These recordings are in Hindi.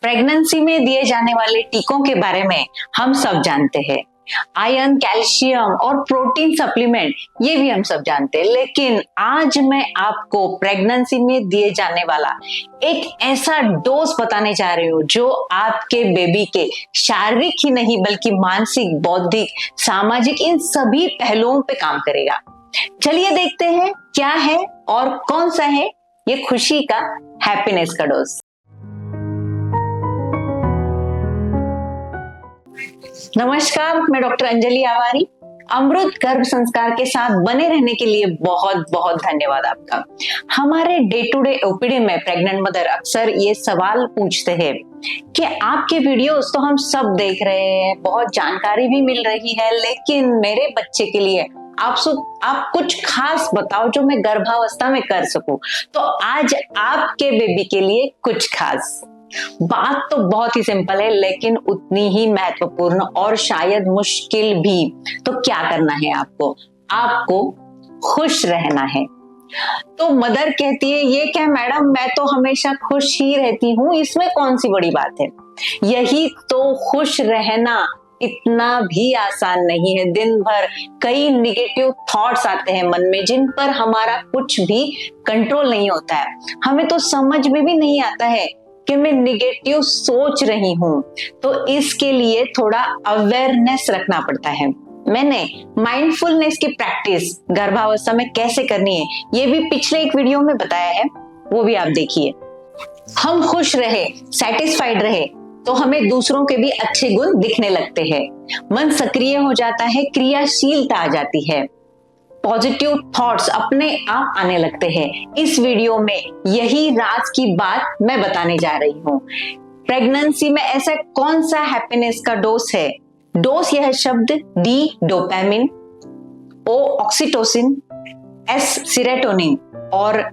प्रेगनेंसी में दिए जाने वाले टीकों के बारे में हम सब जानते हैं। आयरन, कैल्शियम और प्रोटीन सप्लीमेंट ये भी हम सब जानते हैं, लेकिन आज मैं आपको प्रेगनेंसी में दिए जाने वाला एक ऐसा डोज बताने जा रही हूँ जो आपके बेबी के शारीरिक ही नहीं बल्कि मानसिक, बौद्धिक, सामाजिक इन सभी पहलुओं पे काम करेगा। चलिए देखते हैं क्या है और कौन सा है ये खुशी का, हैप्पीनेस का डोज। नमस्कार, मैं डॉक्टर अंजलि आवारी। अमृत गर्भ संस्कार के साथ बने रहने के लिए बहुत बहुत धन्यवाद आपका। हमारे डे टू डे ओपीडी में प्रेग्नेंट मदर अक्सर ये सवाल पूछते हैं कि आपके वीडियोस तो हम सब देख रहे हैं, बहुत जानकारी भी मिल रही है, लेकिन मेरे बच्चे के लिए आप कुछ खास बताओ जो मैं गर्भावस्था में कर सकूं। तो आज आपके बेबी के लिए कुछ खास। बात तो बहुत ही सिंपल है, लेकिन उतनी ही महत्वपूर्ण और शायद मुश्किल भी। तो क्या करना है आपको खुश रहना है। तो मदर कहती है, ये क्या मैडम, मैं तो हमेशा खुश ही रहती हूँ, इसमें कौन सी बड़ी बात है। यही तो, खुश रहना इतना भी आसान नहीं है। दिन भर कई निगेटिव थॉट्स आते हैं मन में, जिन पर हमारा कुछ भी कंट्रोल नहीं होता है। हमें तो समझ में भी नहीं आता है कि मैं निगेटिव सोच रही हूं। तो इसके लिए थोड़ा अवेयरनेस रखना पड़ता है। मैंने माइंडफुलनेस की प्रैक्टिस गर्भावस्था में कैसे करनी है ये भी पिछले एक वीडियो में बताया है, वो भी आप देखिए। हम खुश रहे, सेटिस्फाइड रहे तो हमें दूसरों के भी अच्छे गुण दिखने लगते हैं। मन सक्रिय हो जाता है, क्रियाशीलता आ जाती है, पॉजिटिव थॉट्स अपने आप आने लगते हैं। इस वीडियो में यही राज की बात मैं बताने जा रही हूँ। प्रेगनेंसी में ऐसा कौन सा हैप्पीनेस का डोज है। डोज यह शब्द डी डोपामिन, ओ ऑक्सीटोसिन, एस सीरोटोनिन और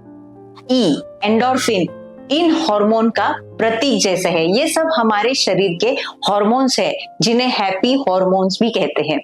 ई एंडोर्फिन इन हार्मोन का प्रतीक जैसे है। ये सब हमारे शरीर के हार्मोन्स है जिन्हें हैप्पी हार्मोन्स भी कहते हैं।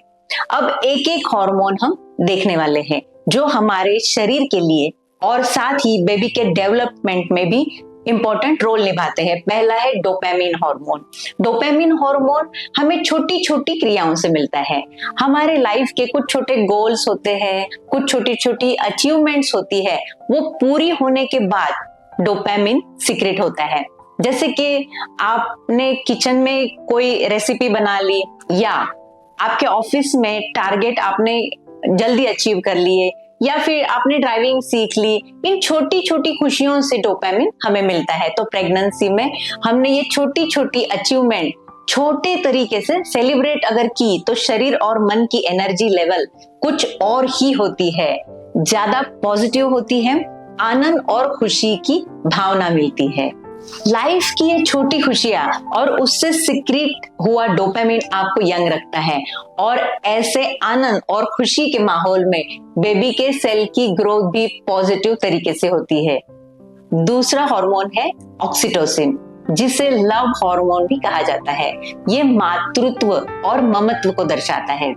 अब एक एक हार्मोन हम देखने वाले हैं जो हमारे शरीर के लिए और साथ ही बेबी के डेवलपमेंट में भी इंपॉर्टेंट रोल निभाते हैं। पहला है डोपामिन हार्मोन। डोपामिन हार्मोन हमें छोटी छोटी क्रियाओं से मिलता है। हमारे लाइफ के कुछ छोटे गोल्स होते हैं, कुछ छोटी छोटी अचीवमेंट्स होती है, वो पूरी होने के बाद डोपामिन सीक्रेट होता है। जैसे कि आपने किचन में कोई रेसिपी बना ली, या आपके ऑफिस में टारगेट आपने जल्दी अचीव कर लिए, या फिर आपने ड्राइविंग सीख ली। इन छोटी छोटी खुशियों से डोपामिन हमें मिलता है। तो प्रेगनेंसी में हमने ये छोटी छोटी अचीवमेंट छोटे तरीके से सेलिब्रेट अगर की तो शरीर और मन की एनर्जी लेवल कुछ और ही होती है, ज्यादा पॉजिटिव होती है, आनंद और खुशी की भावना मिलती है। लाइफ की ये छोटी खुशियां और उससे सीक्रेट हुआ डोपामिन आपको यंग रखता है, और ऐसे आनंद और खुशी के माहौल में बेबी के सेल की ग्रोथ भी पॉजिटिव तरीके से होती है। दूसरा हार्मोन है ऑक्सीटोसिन, जिसे लव हार्मोन भी कहा जाता है। ये मातृत्व और ममत्व को दर्शाता है।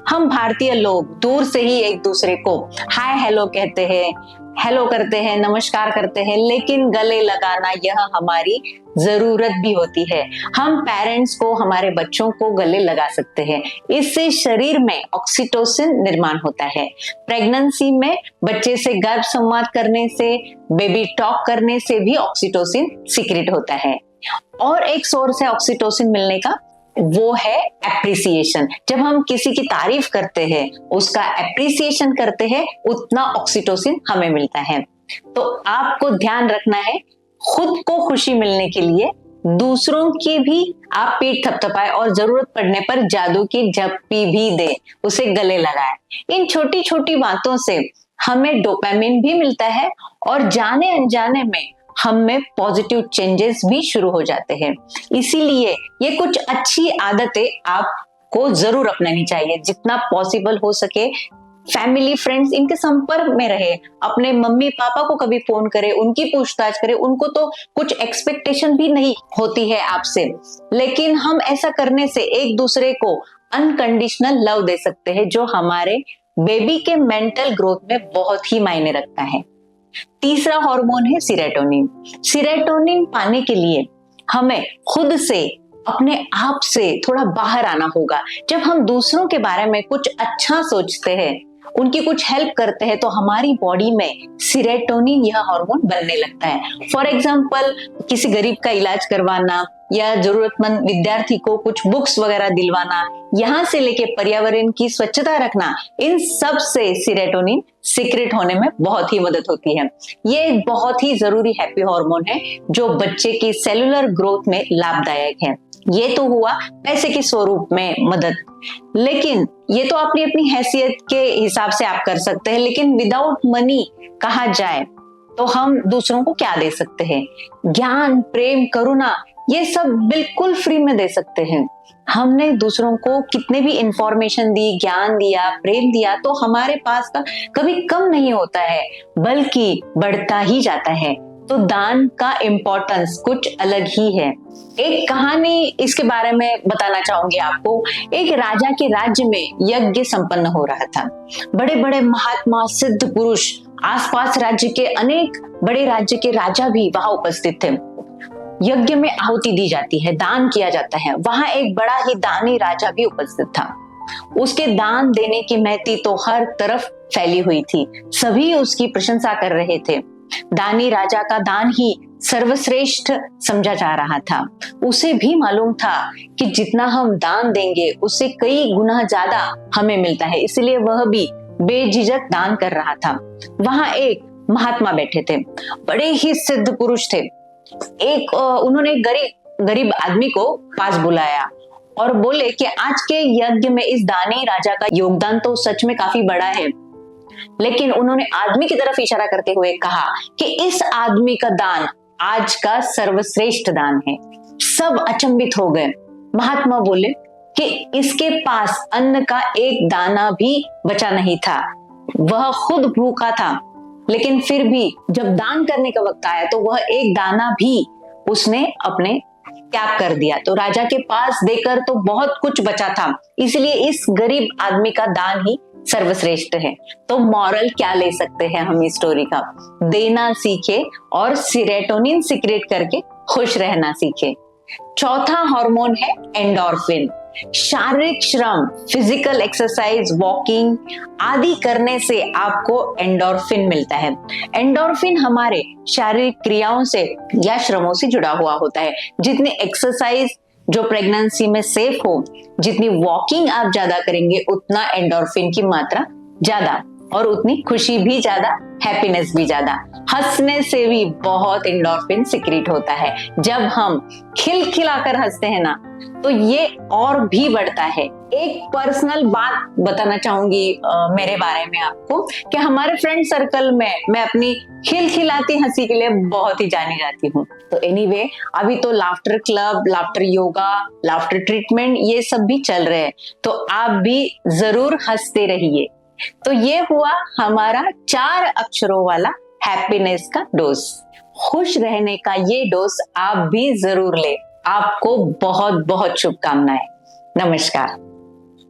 हम भारतीय लोग दूर से ही एक दूसरे को हाय हेलो कहते हैं, हेलो करते हैं, नमस्कार करते हैं, लेकिन गले लगाना यह हमारी जरूरत भी होती है। हम पेरेंट्स को, हमारे बच्चों को गले लगा सकते हैं। इससे शरीर में ऑक्सीटोसिन निर्माण होता है। प्रेगनेंसी में बच्चे से गर्भ संवाद करने से, बेबी टॉक करने से भी ऑक्सीटोसिन सीक्रेट होता है। और एक सोर्स है ऑक्सीटोसिन मिलने का, वो है एप्रिसिएशन। जब हम किसी की तारीफ करते हैं, उसका एप्रिसिएशन करते हैं, उतना ऑक्सीटोसिन हमें मिलता है। तो आपको ध्यान रखना है, खुद को खुशी मिलने के लिए दूसरों की भी आप पीठ थपथपाए और जरूरत पड़ने पर जादू की झप्पी भी दे, उसे गले लगाए। इन छोटी छोटी बातों से हमें डोपामिन भी मिलता है और जाने अनजाने में हम में पॉजिटिव चेंजेस भी शुरू हो जाते हैं। इसीलिए ये कुछ अच्छी आदतें आपको जरूर अपनानी चाहिए। जितना पॉसिबल हो सके फैमिली, फ्रेंड्स, इनके संपर्क में रहे। अपने मम्मी पापा को कभी फोन करें, उनकी पूछताछ करें। उनको तो कुछ एक्सपेक्टेशन भी नहीं होती है आपसे, लेकिन हम ऐसा करने से एक दूसरे को अनकंडीशनल लव दे सकते हैं, जो हमारे बेबी के मेंटल ग्रोथ में बहुत ही मायने रखता है। तीसरा हार्मोन है सीरोटोनिन। सीरोटोनिन पाने के लिए हमें खुद से अपने आप से थोड़ा बाहर आना होगा। जब हम दूसरों के बारे में कुछ अच्छा सोचते हैं, उनकी कुछ हेल्प करते हैं, तो हमारी बॉडी में सीरोटोनिन यह हार्मोन बनने लगता है। फॉर एग्जाम्पल, किसी गरीब का इलाज करवाना या जरूरतमंद विद्यार्थी को कुछ बुक्स वगैरह दिलवाना, यहाँ से लेके पर्यावरण की स्वच्छता रखना, इन सब से सीरोटोनिन सीक्रेट होने में बहुत ही मदद होती है। ये एक बहुत ही जरूरी हैप्पी हार्मोन है जो बच्चे की सेलुलर ग्रोथ में लाभदायक है। ये तो हुआ पैसे के स्वरूप में मदद, लेकिन ये तो अपनी अपनी हैसियत के हिसाब से आप कर सकते हैं। लेकिन विदाउट मनी कहा जाए तो हम दूसरों को क्या दे सकते हैं? ज्ञान, प्रेम, करुणा, ये सब बिल्कुल फ्री में दे सकते हैं। हमने दूसरों को कितने भी इंफॉर्मेशन दी, ज्ञान दिया, प्रेम दिया, तो हमारे पास का कभी कम नहीं होता है, बल्कि बढ़ता ही जाता है। तो दान का इम्पोर्टेंस कुछ अलग ही है। एक कहानी इसके बारे में बताना चाहूंगी आपको। एक राजा के राज्य में यज्ञ संपन्न हो रहा था। बड़े बड़े महात्मा, सिद्ध पुरुष, आसपास राज्य के अनेक बड़े राज्य के राजा भी वहां उपस्थित थे। यज्ञ में आहुति दी जाती है, दान किया जाता है। वहां एक बड़ा ही दानी राजा भी उपस्थित था। उसके दान देने की महती तो हर तरफ फैली हुई थी। सभी उसकी प्रशंसा कर रहे थे। दानी राजा का दान ही सर्वश्रेष्ठ समझा जा रहा था। उसे भी मालूम था कि जितना हम दान देंगे उससे कई गुना ज्यादा हमें मिलता है, इसलिए वह भी बेझिझक दान कर रहा था। वहां एक महात्मा बैठे थे, बड़े ही सिद्ध पुरुष थे। उन्होंने गरीब आदमी को पास बुलाया और बोले कि आज के यज्ञ में इस दानी राजा का योगदान तो सच में काफी बड़ा है। लेकिन उन्होंने आदमी की तरफ इशारा करते हुए कहा कि इस आदमी का दान आज का सर्वश्रेष्ठ दान है। सब अचंभित हो गए। महात्मा बोले कि इसके पास अन्न का एक दाना भी बचा नहीं था, वह खुद भूखा था, लेकिन फिर भी जब दान करने का वक्त आया तो वह एक दाना भी उसने अपने त्याग कर दिया। तो राजा के पास देकर तो बहुत कुछ बचा था, इसलिए इस गरीब आदमी का दान ही सर्वश्रेष्ठ है। तो मॉरल क्या ले सकते हैं हम इस स्टोरी का? देना सीखे और सीरोटोनिन सीक्रेट करके खुश रहना सीखे। चौथा हार्मोन है एंडोर्फिन। शारीरिक श्रम, फिजिकल एक्सरसाइज, वॉकिंग आदि करने से आपको एंडोर्फिन मिलता है। एंडोर्फिन हमारे शारीरिक क्रियाओं से या श्रमों से जुड़ा हुआ होता है। जितनी एक्सरसाइज जो प्रेगनेंसी में सेफ हो, जितनी वॉकिंग आप ज्यादा करेंगे, उतना एंडोर्फिन की मात्रा ज्यादा और उतनी खुशी भी ज्यादा, हैप्पीनेस भी ज्यादा। हंसने से भी बहुत एंडोर्फिन सीक्रेट होता है। जब हम खिलखिलाकर हंसते हैं ना, तो ये और भी बढ़ता है। एक पर्सनल बात बताना चाहूंगी मेरे बारे में आपको कि हमारे फ्रेंड सर्कल में मैं अपनी खिलखिलाती हंसी के लिए बहुत ही जानी जाती हूँ। तो एनीवे, अभी तो laughter club, laughter yoga, laughter treatment ये सब भी चल रहे हैं, तो आप भी जरूर हंसते रहिए। तो ये हुआ हमारा 4 अक्षरों वाला हैप्पीनेस का डोज। खुश रहने का ये डोज आप भी जरूर ले। आपको बहुत बहुत शुभकामनाएं। नमस्कार।